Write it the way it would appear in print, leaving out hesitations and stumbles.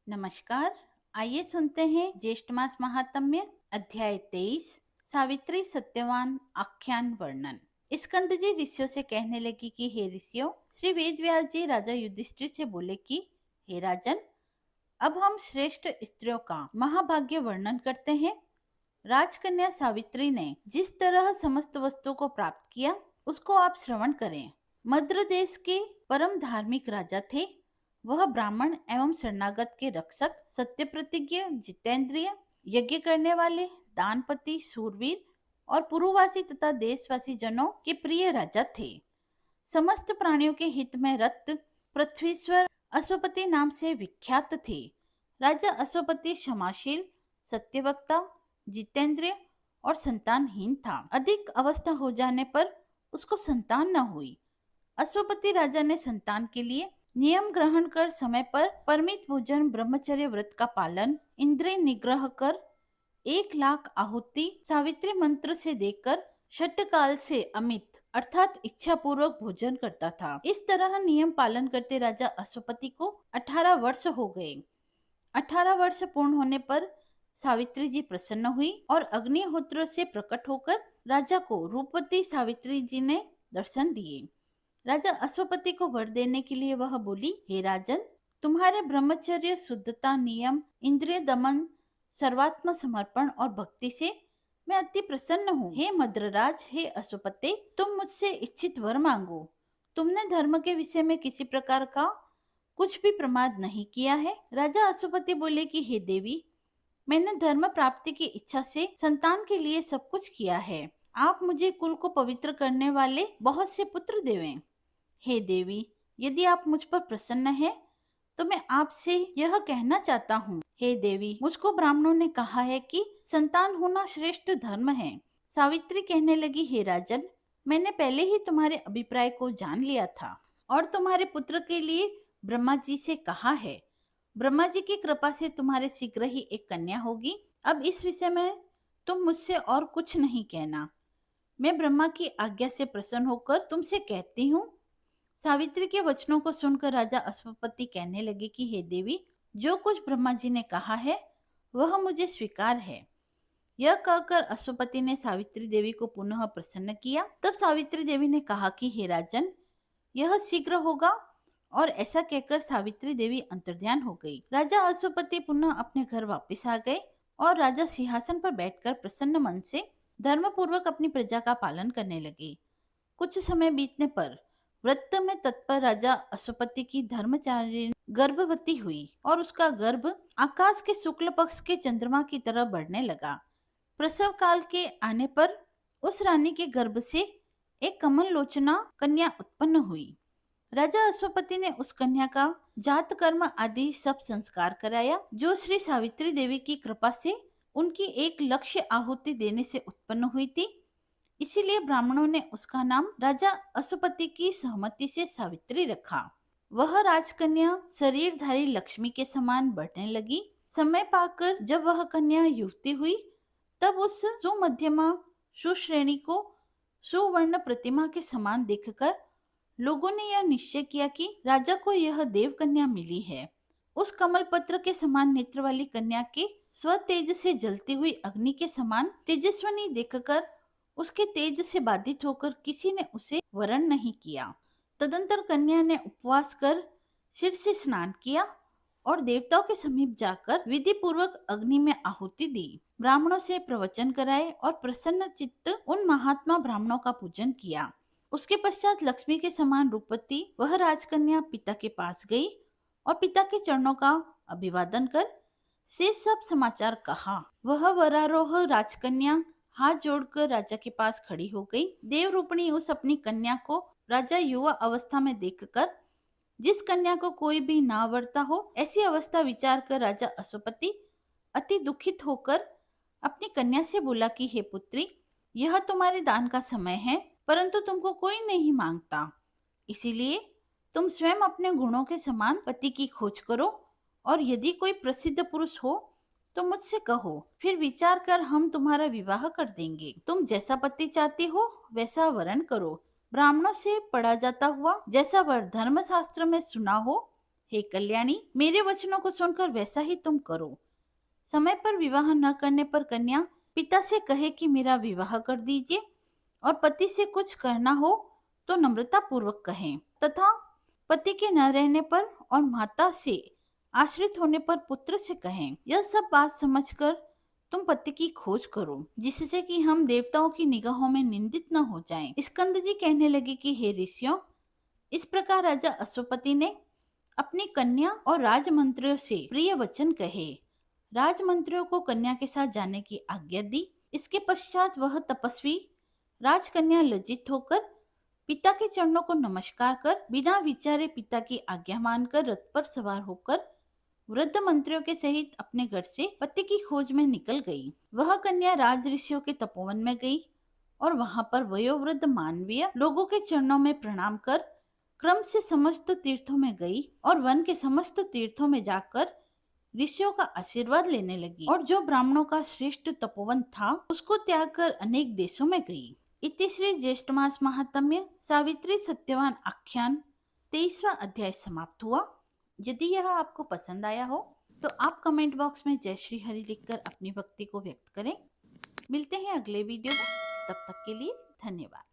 नमस्कार। आइए सुनते हैं ज्येष्ठ मास महात्म्य अध्याय 23 सावित्री सत्यवान आख्यान वर्णन। स्कंद जी ऋषियों से कहने लगी कि हे ऋषियों, श्री वेद व्यास जी राजा युधिष्ठिर से बोले कि हे राजन, अब हम श्रेष्ठ स्त्रियों का महाभाग्य वर्णन करते हैं। राजकन्या सावित्री ने जिस तरह समस्त वस्तुओं को प्राप्त किया उसको आप श्रवण करें। मद्र देश के परम धार्मिक राजा थे। वह ब्राह्मण एवं शरणागत के रक्षक, सत्य प्रतिज्ञ, जितेंद्रिय, यज्ञ करने वाले, दानपति, शूरवीर और पुरुवासी तथा देशवासी जनों के प्रिय राजा थे। समस्त प्राणियों के हित में रत पृथ्वीश्वर अश्वपति नाम से विख्यात थे। राजा अश्वपति क्षमाशील, सत्यवक्ता, जितेंद्रिय और संतानहीन था। अधिक अवस्था हो जाने पर उसको संतान न हुई। अश्वपति राजा ने संतान के लिए नियम ग्रहण कर समय पर परमित भोजन, ब्रह्मचर्य व्रत का पालन, इंद्रिय निग्रह कर 1,00,000 आहुति सावित्री मंत्र से देकर षटकाल से अमित अर्थात इच्छा पूर्वक भोजन करता था। इस तरह नियम पालन करते राजा अश्वपति को 18 वर्ष हो गए। 18 वर्ष पूर्ण होने पर सावित्री जी प्रसन्न हुई और अग्निहोत्र से प्रकट होकर राजा को रूपवती सावित्री जी ने दर्शन दिए। राजा अश्वपति को वर देने के लिए वह बोली, हे राजन, तुम्हारे ब्रह्मचर्य, शुद्धता, नियम, इंद्रिय दमन, सर्वात्म समर्पण और भक्ति से मैं अति प्रसन्न हूँ। हे मद्रराज, हे अश्वपते, तुम मुझसे इच्छित वर मांगो। तुमने धर्म के विषय में किसी प्रकार का कुछ भी प्रमाद नहीं किया है। राजा अश्वपति बोले कि हे देवी, मैंने धर्म प्राप्ति की इच्छा से संतान के लिए सब कुछ किया है। आप मुझे कुल को पवित्र करने वाले बहुत से पुत्र देवें। हे देवी, यदि आप मुझ पर प्रसन्न हैं, तो मैं आपसे यह कहना चाहता हूँ। हे देवी, मुझको ब्राह्मणों ने कहा है कि संतान होना श्रेष्ठ धर्म है। सावित्री कहने लगी, हे राजन, मैंने पहले ही तुम्हारे अभिप्राय को जान लिया था और तुम्हारे पुत्र के लिए ब्रह्मा जी से कहा है। ब्रह्मा जी की कृपा से तुम्हारे शीघ्र ही एक कन्या होगी। अब इस विषय में तुम मुझसे और कुछ नहीं कहना। मैं ब्रह्मा की आज्ञा से प्रसन्न होकर तुमसे कहती हूँ। सावित्री के वचनों को सुनकर राजा अश्वपति कहने लगे कि हे देवी, जो कुछ ब्रह्मा जी ने कहा है वह मुझे स्वीकार है। यह कहकर अश्वपति ने सावित्री देवी को पुनः प्रसन्न किया। तब सावित्री देवी ने कहा कि हे राजन, यह शीघ्र होगा। और ऐसा कहकर सावित्री देवी अंतर्ध्यान हो गई। राजा अश्वपति पुनः अपने घर वापस आ गए और राजा सिंहासन पर बैठकर प्रसन्न मन से धर्म पूर्वक अपनी प्रजा का पालन करने लगे। कुछ समय बीतने पर व्रत में तत्पर राजा अश्वपति की धर्मचारिणी गर्भवती हुई और उसका गर्भ आकाश के शुक्ल पक्ष के चंद्रमा की तरह बढ़ने लगा। प्रसव काल के आने पर उस रानी के गर्भ से एक कमल लोचना कन्या उत्पन्न हुई। राजा अश्वपति ने उस कन्या का जात कर्म आदि सब संस्कार कराया, जो श्री सावित्री देवी की कृपा से उनकी एक लक्ष्य आहुति देने से उत्पन्न हुई थी। इसीलिए ब्राह्मणों ने उसका नाम राजा अश्वपति की सहमति से सावित्री रखा। वह राजकन्या शरीरधारी लक्ष्मी के समान बढ़ने लगी। समय पाकर जब वह कन्या युवती हुई, तब उस सुमध्यमा सुश्रेणी को सुवर्ण प्रतिमा के समान देखकर लोगों ने यह निश्चय किया कि राजा को यह देव कन्या मिली है। उस कमल पत्र के समान नेत्र वाली कन्या के स्वतेज से जलती हुई अग्नि के समान तेजस्विनी देखकर उसके तेज से बाधित होकर किसी ने उसे वरण नहीं किया। तदंतर कन्या ने उपवास कर सिर से स्नान किया और देवताओं के समीप जाकर विधि पूर्वक अग्नि में आहुति दी। ब्राह्मणों से प्रवचन कराए और प्रसन्न चित्त उन महात्मा ब्राह्मणों का पूजन किया। उसके पश्चात लक्ष्मी के समान रूपवती वह राजकन्या पिता के पास गई और पिता के चरणों का अभिवादन कर से सब समाचार कहा। वह वरारोह राजकन्या हाथ जोड़कर राजा के पास खड़ी हो गई। देव रूपणी उस अपनी कन्या को राजा युवा अवस्था में देखकर, जिस कन्या को कोई भी ना वरता हो, ऐसी अवस्था विचार कर राजा अश्वपति अति दुखित होकर अपनी कन्या से बोला कि हे पुत्री, यह तुम्हारे दान का समय है, परंतु तुमको कोई नहीं मांगता। इसीलिए तुम स्वयं अपने गुणों के समान पति की खोज करो और यदि कोई प्रसिद्ध पुरुष हो तो मुझसे कहो, फिर विचार कर हम तुम्हारा विवाह कर देंगे। तुम जैसा पति चाहती हो वैसा वरण करो। ब्राह्मणों से पढ़ा जाता हुआ जैसा वर धर्मशास्त्र में सुना हो, हे कल्याणी, मेरे वचनों को सुनकर वैसा ही तुम करो। समय पर विवाह न करने पर कन्या पिता से कहे कि मेरा विवाह कर दीजिए, और पति से कुछ करना हो तो नम्रता पूर्वक कहें, तथा पति के न रहने पर और माता से आश्रित होने पर पुत्र से कहें। यह सब बात समझकर तुम पति की खोज करो, जिससे कि हम देवताओं की निगाहों में निंदित न हो जाएं। स्कंद जी कहने लगे कि हे ऋषियों, इस प्रकार राजा अश्वपति ने अपनी कन्या और राजमंत्रियों से प्रिय वचन कहे। राजमंत्रियों को कन्या के साथ जाने की आज्ञा दी। इसके पश्चात वह तपस्वी राजकन्या लज्जित होकर पिता के चरणों को नमस्कार कर बिना विचारे पिता की आज्ञा मानकर रथ पर सवार होकर वृद्ध मंत्रियों के सहित अपने घर से पति की खोज में निकल गई। वह कन्या राज ऋषियों के तपोवन में गई और वहां पर वयोवृद्ध मानवीय लोगों के चरणों में प्रणाम कर क्रम से समस्त तीर्थों में गई और वन के समस्त तीर्थों में जाकर ऋषियों का आशीर्वाद लेने लगी, और जो ब्राह्मणों का श्रेष्ठ तपोवन था उसको त्याग कर अनेक देशों में गई। इति श्री ज्येष्ठ मास महात्म्य सावित्री सत्यवान आख्यान 23वां अध्याय समाप्त हुआ। यदि यह आपको पसंद आया हो तो आप कमेंट बॉक्स में जय श्री हरि लिखकर अपनी भक्ति को व्यक्त करें। मिलते हैं अगले वीडियो में, तब तक के लिए धन्यवाद।